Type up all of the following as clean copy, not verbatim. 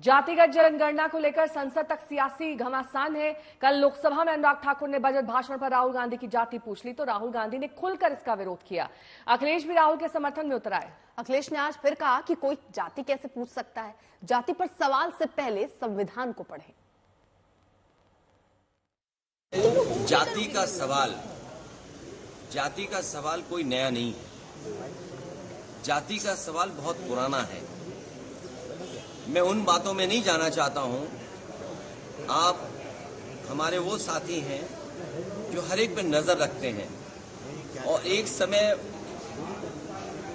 जातिगत जनगणना को लेकर संसद तक सियासी घमासान है। कल लोकसभा में अनुराग ठाकुर ने बजट भाषण पर राहुल गांधी की जाति पूछ ली तो राहुल गांधी ने खुलकर इसका विरोध किया। अखिलेश भी राहुल के समर्थन में उतर आए। अखिलेश ने आज फिर कहा कि कोई जाति कैसे पूछ सकता है, जाति पर सवाल से पहले संविधान को पढ़ें। जाति का सवाल कोई नया नहीं है। जाति का सवाल बहुत पुराना है। मैं उन बातों में नहीं जाना चाहता हूं। आप हमारे वो साथी हैं जो हर एक पे नजर रखते हैं, और एक समय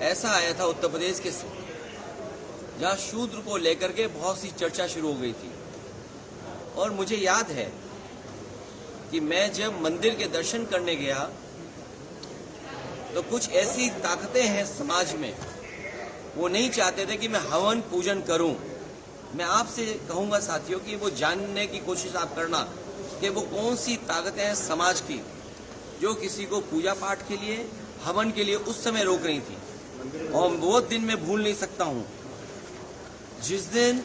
ऐसा आया था उत्तर प्रदेश के जहां शूद्र को लेकर के बहुत सी चर्चा शुरू हो गई थी। और मुझे याद है कि मैं जब मंदिर के दर्शन करने गया तो कुछ ऐसी ताकतें हैं समाज में, वो नहीं चाहते थे कि मैं हवन पूजन करूं। मैं आपसे कहूंगा साथियों कि वो जानने की कोशिश आप करना कि वो कौन सी ताकतें हैं समाज की जो किसी को पूजा पाठ के लिए, हवन के लिए उस समय रोक रही थी। और वो दिन मैं भूल नहीं सकता हूं जिस दिन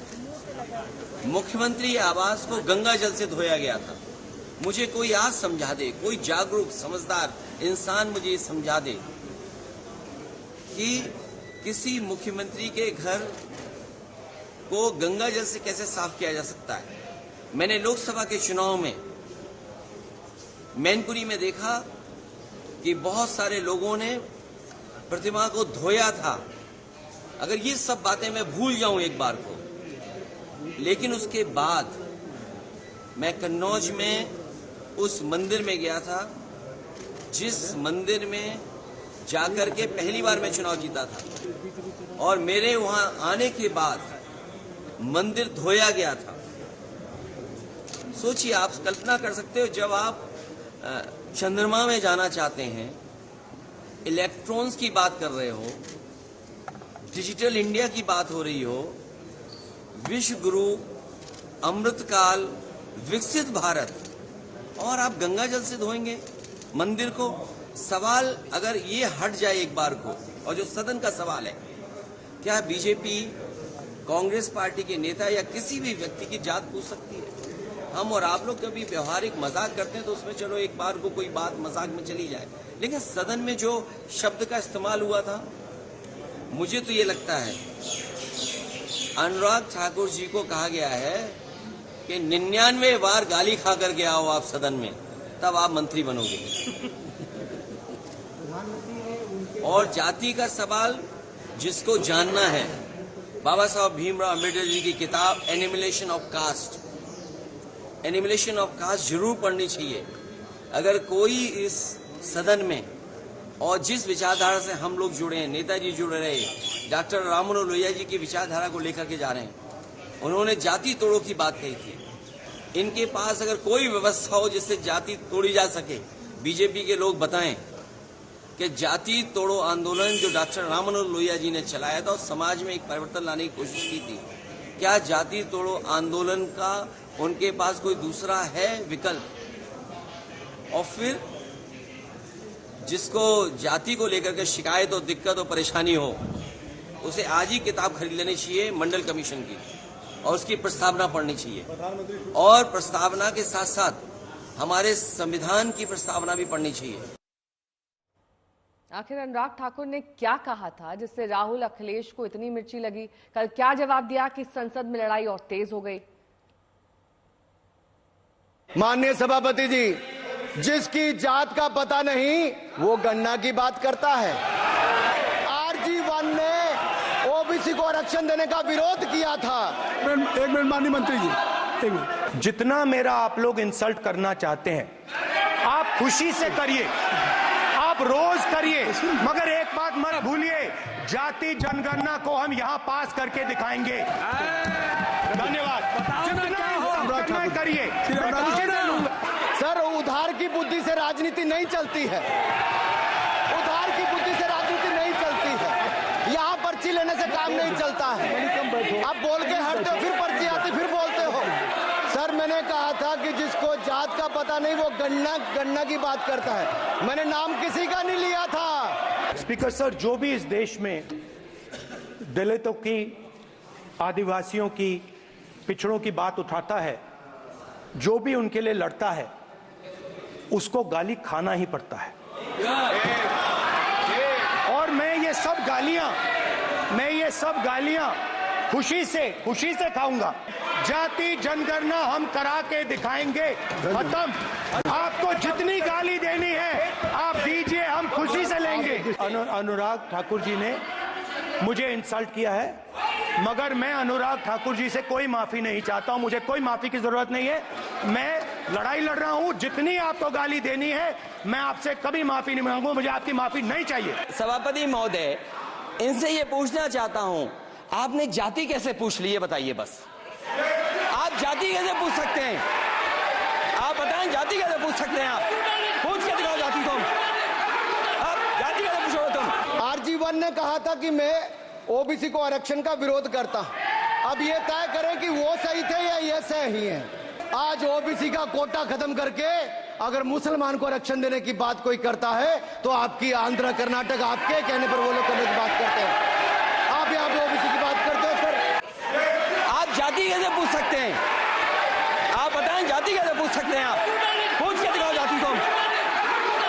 मुख्यमंत्री आवास को गंगा जल से धोया गया था। मुझे कोई आज समझा दे, कोई जागरूक समझदार इंसान मुझे ये समझा दे कि किसी मुख्यमंत्री के घर को गंगा जल से कैसे साफ किया जा सकता है। मैंने लोकसभा के चुनाव में मैनपुरी में देखा कि बहुत सारे लोगों ने प्रतिमा को धोया था। अगर ये सब बातें मैं भूल जाऊं एक बार को, लेकिन उसके बाद मैं कन्नौज में उस मंदिर में गया था जिस मंदिर में जाकर के पहली बार मैं चुनाव जीता था, और मेरे वहां आने के बाद मंदिर धोया गया था। सोचिए, आप कल्पना कर सकते हो जब आप चंद्रमा में जाना चाहते हैं, इलेक्ट्रॉन्स की बात कर रहे हो, डिजिटल इंडिया की बात हो रही हो, विश्व गुरु, अमृतकाल, विकसित भारत, और आप गंगा जल से धोएंगे मंदिर को। सवाल अगर ये हट जाए एक बार को, और जो सदन का सवाल है, क्या बीजेपी, कांग्रेस पार्टी के नेता या किसी भी व्यक्ति की जात पूछ सकती है? हम और आप लोग कभी व्यवहारिक मजाक करते हैं तो उसमें चलो एक बार को कोई बात मजाक में चली जाए, लेकिन सदन में जो शब्द का इस्तेमाल हुआ था, मुझे तो ये लगता है अनुराग ठाकुर जी को कहा गया है कि 99 बार गाली खा करके आओ आप सदन में, तब आप मंत्री बनोगे। और जाति का सवाल जिसको जानना है, बाबा साहब भीमराव अम्बेडकर जी की किताब एनिमिलेशन ऑफ कास्ट, एनिमिलेशन ऑफ कास्ट जरूर पढ़नी चाहिए। अगर कोई इस सदन में, और जिस विचारधारा से हम लोग जुड़े हैं, नेताजी जुड़े रहे, डॉक्टर राम मनोहर लोहिया जी की विचारधारा को लेकर के जा रहे हैं, उन्होंने जाति तोड़ो की बात कही थी। इनके पास अगर कोई व्यवस्था हो जिससे जाति तोड़ी जा सके, बीजेपी के लोग बताएं कि जाति तोड़ो आंदोलन जो डॉक्टर राम मनोहर लोहिया जी ने चलाया था और समाज में एक परिवर्तन लाने की कोशिश की थी, क्या जाति तोड़ो आंदोलन का उनके पास कोई दूसरा है विकल्प? और फिर जिसको जाति को लेकर के शिकायत और दिक्कत और परेशानी हो, उसे आज ही किताब खरीद लेनी चाहिए मंडल कमीशन की, और उसकी प्रस्तावना पढ़नी चाहिए, और प्रस्तावना के साथ साथ हमारे संविधान की प्रस्तावना भी पढ़नी चाहिए। आखिर अनुराग ठाकुर ने क्या कहा था जिससे राहुल अखिलेश को इतनी मिर्ची लगी? कल क्या जवाब दिया कि संसद में लड़ाई और तेज हो गई? माननीय सभापति जी, जिसकी जात का पता नहीं वो गन्ना की बात करता है। RG1 ने ओबीसी को आरक्षण देने का विरोध किया था। एक मिनट माननीय मंत्री जी, एक मिनट। जितना मेरा आप लोग इंसल्ट करना चाहते हैं आप खुशी से करिए, आप रोज करिए, मगर एक बात मत भूलिए, जाति जनगणना को हम यहाँ पास करके दिखाएंगे। धन्यवाद। जितना करिए। सर, उधार की बुद्धि से राजनीति नहीं चलती है, उधार की बुद्धि से राजनीति नहीं चलती है। यहाँ पर्ची लेने से काम नहीं चलता है। आप बोल के हटते हो, फिर पर्ची आती, फिर बोलते हो। सर, मैंने कहा था कि जिसको जात का पता नहीं वो गन्ना की बात करता है। मैंने नाम किसी का नहीं लिया था। स्पीकर सर, जो भी इस देश में दलितों की, आदिवासियों की, पिछड़ों की बात उठाता है, जो भी उनके लिए लड़ता है उसको गाली खाना ही पड़ता है। और मैं ये सब गालियां खुशी से खाऊंगा। जाति जनगणना हम करा के दिखाएंगे, खत्म। आपको जितनी गाली देनी है आप दीजिए, हम खुशी से लेंगे। अनुराग ठाकुर जी ने मुझे इंसल्ट किया है, मगर मैं अनुराग ठाकुर जी से कोई माफी नहीं चाहता हूं। मुझे कोई माफी की जरूरत नहीं है। मैं लड़ाई लड़ रहा हूं, जितनी आपको गाली देनी है मैं आपसे कभी माफी नहीं मांगूंगा। मुझे आपकी माफी नहीं चाहिए। सभापति महोदय, इनसे ये पूछना चाहता हूं, आपने जाति कैसे पूछ ली है बताइए बस। आप जाति कैसे पूछ सकते हैं? आप बताएं, जाति कैसे पूछ सकते हैं? आप पूछ के दिखाओ जाति को। आप जाति कैसे पूछोगे तुम? आरजी1 ने कहा था कि मैं ओबीसी को आरक्षण का विरोध करता। अब ये तय करें कि वो सही थे या ये सही है। आज ओबीसी का कोटा खत्म करके अगर मुसलमान को आरक्षण देने की बात कोई करता है तो आपकी आंध्र कर्नाटक आपके कहने पर वो लोग करने की बात करते हैं। आप यहाँ पे ओबीसी की बात करते हो सर। आप जाति कैसे पूछ सकते हैं? आप बताएं, जाति कैसे पूछ सकते हैं? आप पूछ के दिखाओ जाति को।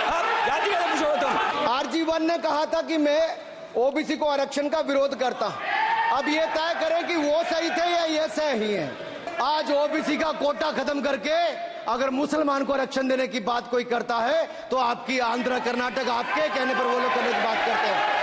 आप जाति कैसे पूछोगे तुम? आरजी1 ने कहा था कि मैं ओबीसी को आरक्षण का विरोध करता। अब ये तय करें कि वो सही थे या ये सही है। आज ओबीसी का कोटा खत्म करके अगर मुसलमान को आरक्षण देने की बात कोई करता है तो आपकी आंध्र कर्नाटक आपके कहने पर वो लोग करने की बात करते हैं।